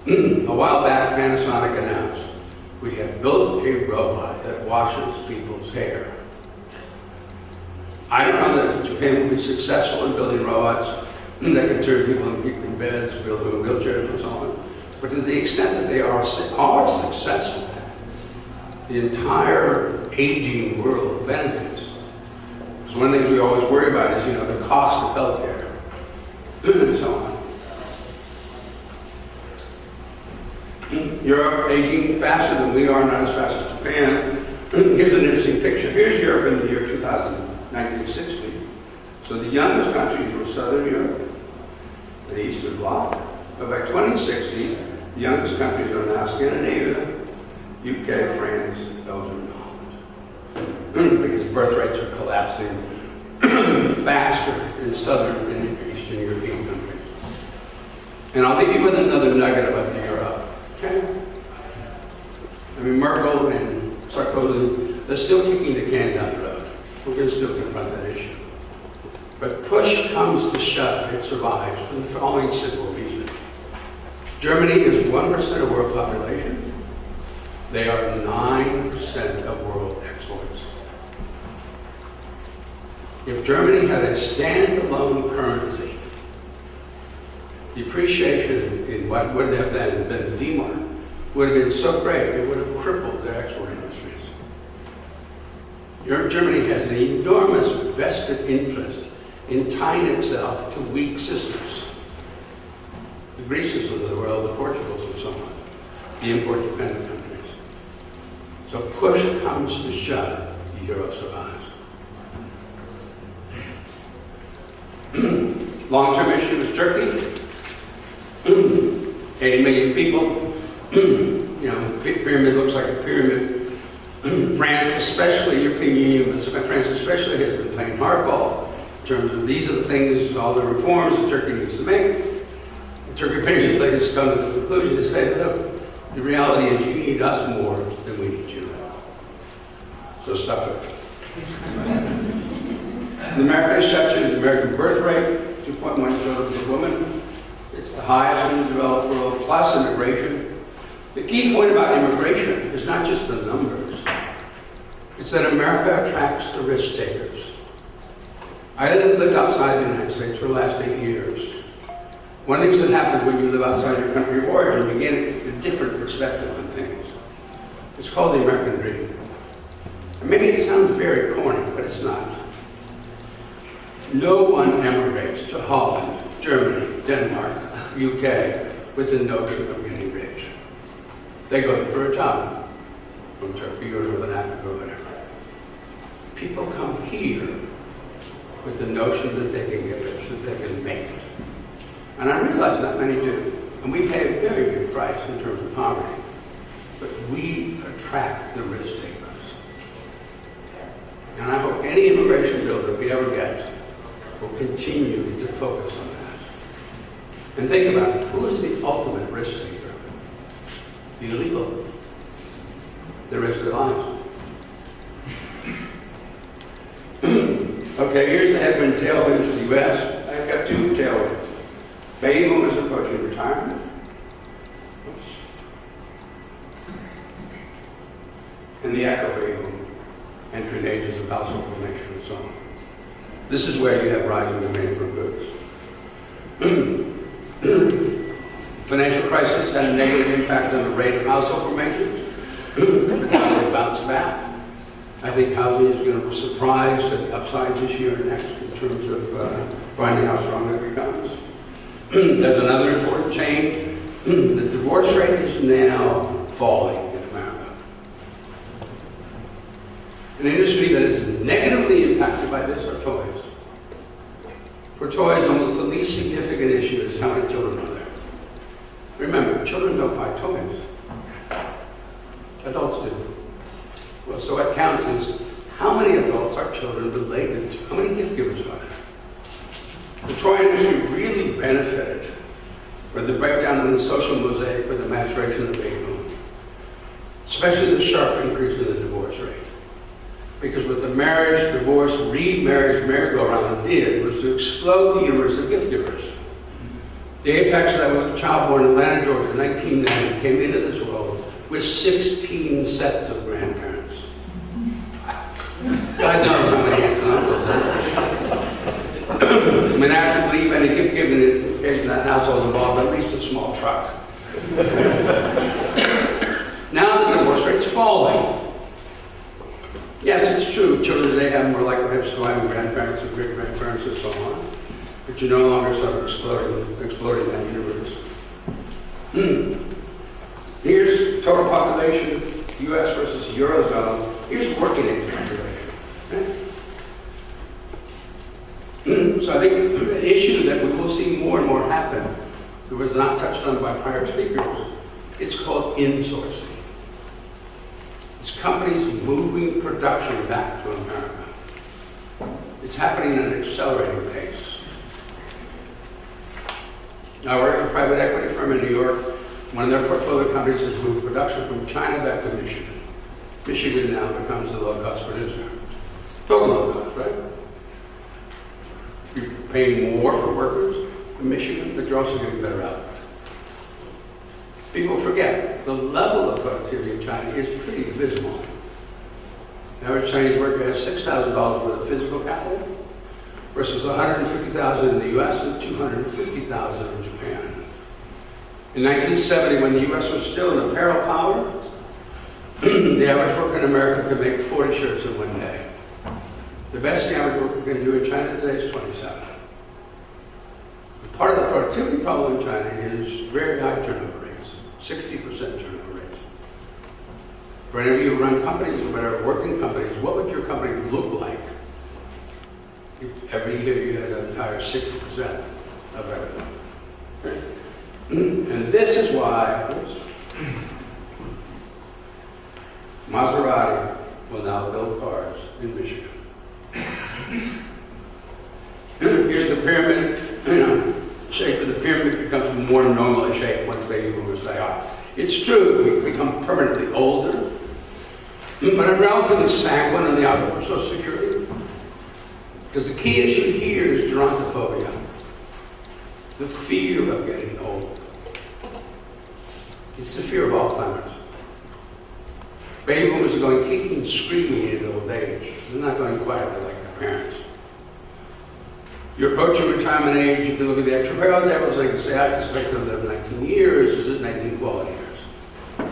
A while back, Panasonic announced, we have built a robot that washes people's hair. I don't know that Japan will be successful in building robots that can turn people in beds, build them in wheelchairs and so on. But to the extent that they are successful, the entire aging world benefits. So one of the things we always worry about is, the cost of healthcare and so on. Europe aging faster than we are, not as fast as Japan. Here's an interesting picture. Here's Europe in the year 1960. So the youngest countries were Southern Europe, the Eastern Bloc. But by 2060, the youngest countries are now Scandinavia, UK, France, Belgium, and Holland. because birth rates are collapsing faster in southern and eastern European countries. And I'll leave you with another nugget about Europe. Okay? I mean, Merkel and Sarkozy, they're still kicking the can down the road. We're going to still confront that issue. But push comes to shove, it survives for the following simple reason. Germany is 1% of world population. They are 9% of world exports. If Germany had a standalone currency, the appreciation in what would have then been the D-mark would have been so great, it would have crippled their export industries. Germany has an enormous vested interest in tying itself to weak sisters. The Greeces of the world, the Portugals and so on, the import-dependent countries. So push comes to shove, the euro survives. Long-term issue is Turkey. 80 million people. You know, the pyramid looks like a pyramid. France especially, European Union, but France especially has been playing hardball in terms of these are the things, all the reforms that Turkey needs to make. And Turkey basically has come to the conclusion to say, look, the reality is you need us more than we need you. So stuff it. The American exception is the American birth rate, 2.1 children per woman. It's the highest in the developed world, plus immigration. The key point about immigration is not just the numbers. It's that America attracts the risk takers. I have lived outside the United States for the last 8 years. One of the things that happens when you live outside your country of origin, you get a different perspective on things. It's called the American dream. And maybe it sounds very corny, but it's not. No one emigrates to Holland, Germany, Denmark, UK with the notion of getting rich. They go for a job from Turkey or Northern Africa or whatever. People come here with the notion that they can get rich, that they can make it. And I realize not many do. And we pay a very big price in terms of poverty. But we attract the risk takers. And I hope any immigration bill that we ever get will continue to focus on that. And think about it. Who is the ultimate risk taker? The illegal. The risk of their lives. Okay, here's the headwind tailwinds for the U.S. I've got two tailwinds. Baby boomers approaching retirement. Oops. And the echo baby boom, entering ages of household formation and so on. This is where you have rising demand for goods. Financial crisis had a negative impact on the rate of household formations. But now they bounce back. I think housing is going to surprise to the upside this year and next in terms of finding how strong it becomes. There's another important change. The divorce rate is now falling in America. An industry that is negatively impacted by this are toys. For toys, almost the least significant issue is how many children are there. Remember, children don't buy toys. Adults do. Well, so what counts is how many adults are children related to? How many gift givers are there? The toy industry really benefited from the breakdown in the social mosaic with the maturation of the baby boom, especially the sharp increase in the divorce rate. Because what the marriage, divorce, remarriage, merry-go-round did was to explode the universe of gift givers. The apex of that was a child born in Atlanta, Georgia in 1990, came into this world with 16 sets of grandparents. God knows how many aunts and uncles. I mean, I have to believe any gift giving in that household involved at least a small truck. Now the divorce rate's falling. Yes, it's true. Children today have more likely to have surviving grandparents and great-grandparents and so on. But you no longer start exploring that universe. Here's total population, U.S. versus Eurozone. Here's working age population. Okay? So I think the issue that we will see more and more happen, that was not touched on by prior speakers, it's called insourcing. It's companies moving production back to America. It's happening at an accelerating pace. I work for a private equity firm in New York. One of their portfolio companies has moved production from China back to Michigan. Michigan now becomes the low-cost producer. Total low-cost, right? You're paying more for workers in Michigan, but you're also getting better output. People forget the level of productivity in China is pretty abysmal. The average Chinese worker has $6,000 worth of physical capital versus $150,000 in the U.S. and $250,000 in Japan. In 1970, when the U.S. was still an apparel power, the average worker in America could make 40 shirts in one day. The best the average worker can do in China today is 27. Part of the productivity problem in China is very high turnover rates, 60% turnover rates. For any of you who run companies or whatever, working companies, what would your company look like if every year you had to hire 60% of everyone? Right? And this is why Maserati will now build cars in Michigan. Here's the pyramid, shape of the pyramid becomes more normally shaped once baby boomers die off. It's true, we become permanently older, but I'm relatively sanguine on the outlook for Social Security. Because the key issue here is gerontophobia, the fear of getting old. It's the fear of Alzheimer's. Baby boomers are going kicking and screaming into old age. They're not going quietly like their parents. You're approaching retirement age, you can look at the actuarial tables and you can say, I expect to live 19 years, is it 19 quality years?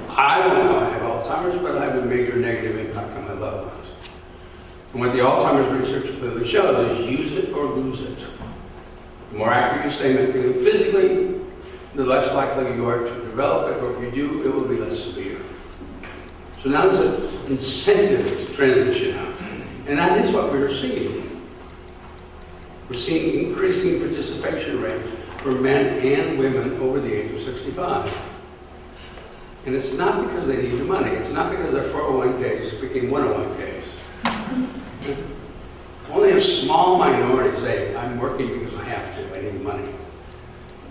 I don't know I have Alzheimer's, but I have a major negative impact on my loved ones. And what the Alzheimer's research clearly shows is use it or lose it. The more active you stay mentally and physically, the less likely you are to develop it, or if you do, it will be less severe. So now there's an incentive to transition out. And that is what we're seeing. We're seeing increasing participation rates for men and women over the age of 65. And it's not because they need the money. It's not because their 401ks became 101ks. Only a small minority say, I'm working because I have to, I need money.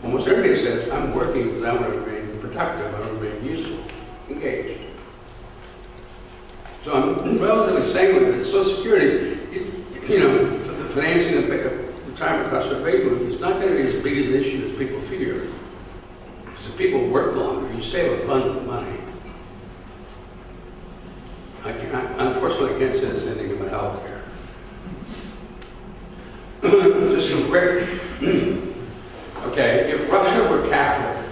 Almost everybody says, I'm working because I want to remain productive, I want to remain useful, engaged. So I'm relatively sanguine that Social Security, for the financing of retirement costs for baby boomers, it's not going to be as big an issue as people fear. So people work longer, you save a bundle of money. Unfortunately, I can't say the same thing about health care. Just some quick. Okay, if Russia were Catholic,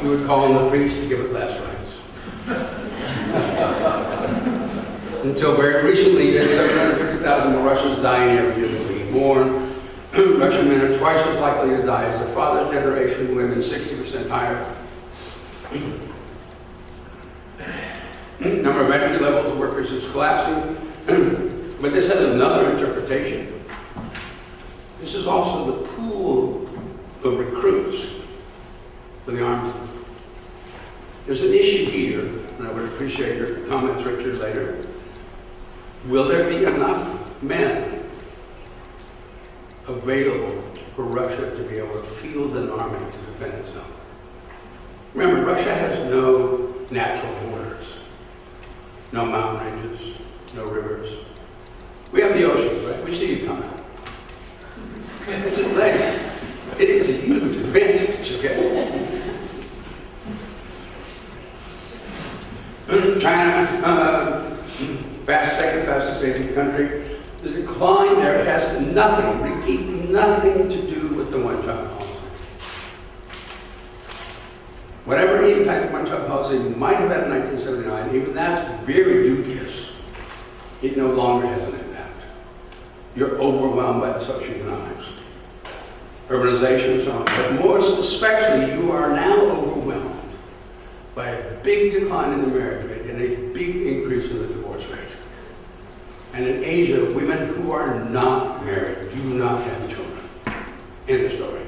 you would call on the priest to give it last rites. Until very recently, you had 750,000 more Russians dying every year than being born. Russian men are twice as likely to die as their father's generation, women 60% higher. Number of entry levels of workers is collapsing. But this has another interpretation. This is also the pool of recruits for the Army. There's an issue here, and I would appreciate your comments, Richard, later. Will there be enough men available for Russia to be able to field an army to defend itself? Remember, Russia has no natural borders, no mountain ranges, no rivers. We have the oceans, right? We see you coming. It's a thing. It is a huge advantage, okay? China, second fastest aging country. The decline there has nothing, repeat, nothing to do with the one-child policy. Whatever impact one-child policy might have had in 1979, even that's very dubious. It no longer has an impact. You're overwhelmed by the socioeconomics, urbanization and so on. But more especially, you are now overwhelmed by a big decline in the marriage rate and a big increase in the divorce rate. And in Asia, women who are not married do not have children. End of story.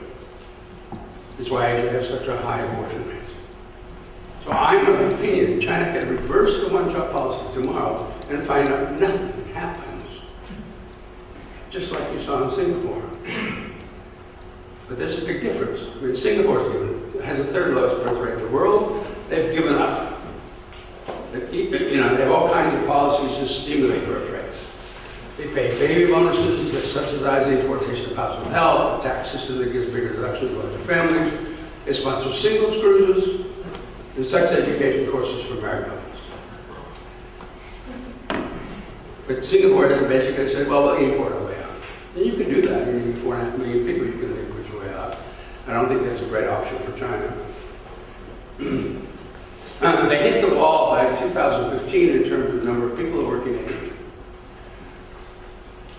That's why Asia has such a high abortion rate. So I'm of the opinion continue. China can reverse the one-child policy tomorrow and find out nothing happens. Just like you saw in Singapore. But there's a big difference. I mean, Singapore has the third lowest birth rate in the world. They've given up. They have all kinds of policies to stimulate birth rates. They pay baby bonuses, they subsidize the importation of household help, a tax system that gives bigger deductions to larger families. They sponsor singles cruises and sex education courses for married couples. But Singapore has basically said, well, we'll import our way out. And you can do that. You need 4.5 million people, you can import your way out. I don't think that's a great option for China. They hit the wall by 2015 in terms of the number of people working age.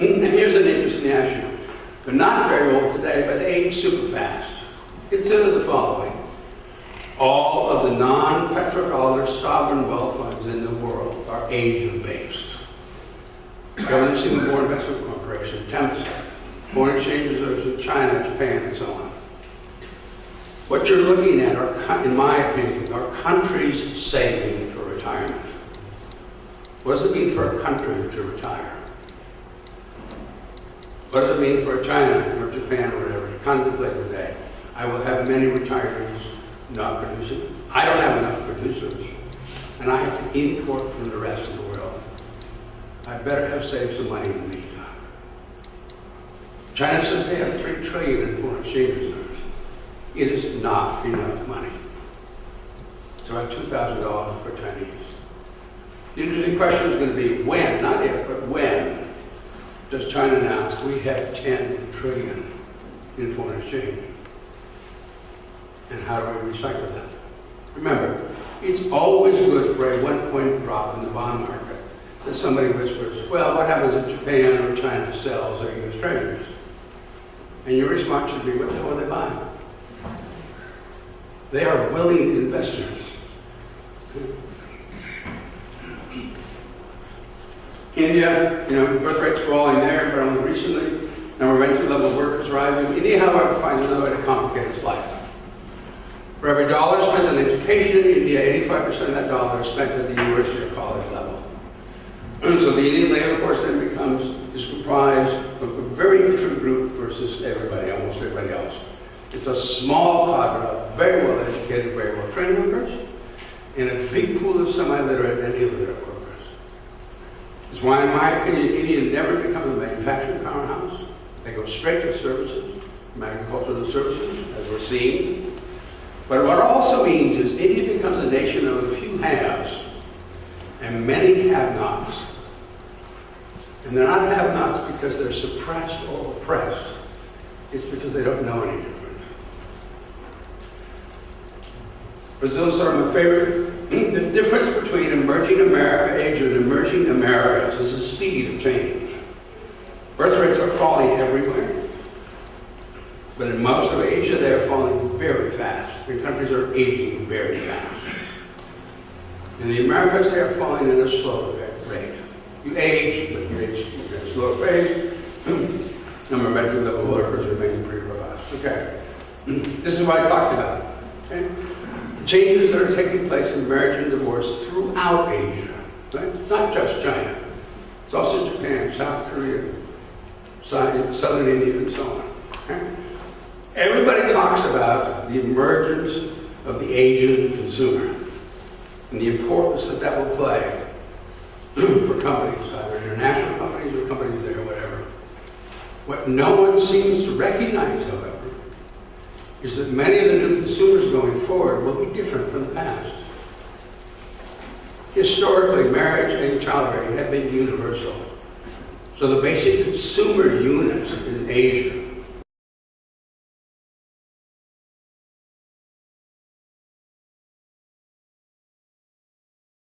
And here's an interesting issue. They're not very old today, but they age super fast. Consider the following. All of the non-petrodollar sovereign wealth funds in the world are Asia-based. Government Singapore Investment Corporation, Temasek, foreign exchange reserves in China, Japan, and so on. What you're looking at are, in my opinion, are countries saving for retirement. What does it mean for a country to retire? What does it mean for China or Japan or whatever to contemplate the day? I will have many retirees not producing. I don't have enough producers, and I have to import from the rest of the world. I better have saved some money in the meantime. China says they have $3 trillion in foreign exchange reserves. It is not enough money. So I have $2,000 for Chinese. The interesting question is going to be when, not if, but when does China announce we have 10 trillion in foreign exchange? And how do we recycle that? Remember, it's always good for a 1-point drop in the bond market that somebody whispers, well, what happens if Japan or China sells their US treasuries? And your response should be, what the hell are they buying? They are willing investors. India, birth rates falling there, but only recently. Number of entry-level workers rising. India, however, finds another way to complicate its life. For every dollar spent on education in India, 85% of that dollar is spent at the university or college level. And so the Indian labor force then is comprised of a very different group versus everybody, almost everybody else. It's a small cadre of very well-educated, very well-trained workers, and a big pool of semi-literate and illiterate workers. It's why, in my opinion, India never becomes a manufacturing powerhouse. They go straight to services, from agriculture to services, as we're seeing. But what it also means is India becomes a nation of a few haves and many have-nots. And they're not have-nots because they're suppressed or oppressed. It's because they don't know any different. Brazil's sort of my favorite. The difference between emerging Asia and emerging Americas is the speed of change. Birth rates are falling everywhere. But in most of Asia, they are falling very fast. And countries are aging very fast. In the Americas, they are falling at a slower rate. You age, but you age at a slower pace. Number of entry-level workers remain pretty robust. Okay. This is what I talked about. Okay? Changes that are taking place in marriage and divorce throughout Asia. Right? Not just China. It's also Japan, South Korea, Southern India, and so on. Okay? Everybody talks about the emergence of the Asian consumer and the importance that that will play for companies, either international companies or companies there, whatever. What no one seems to recognize, however, is that many of the new consumers going forward will be different from the past. Historically, marriage and childbearing have been universal. So the basic consumer unit in Asia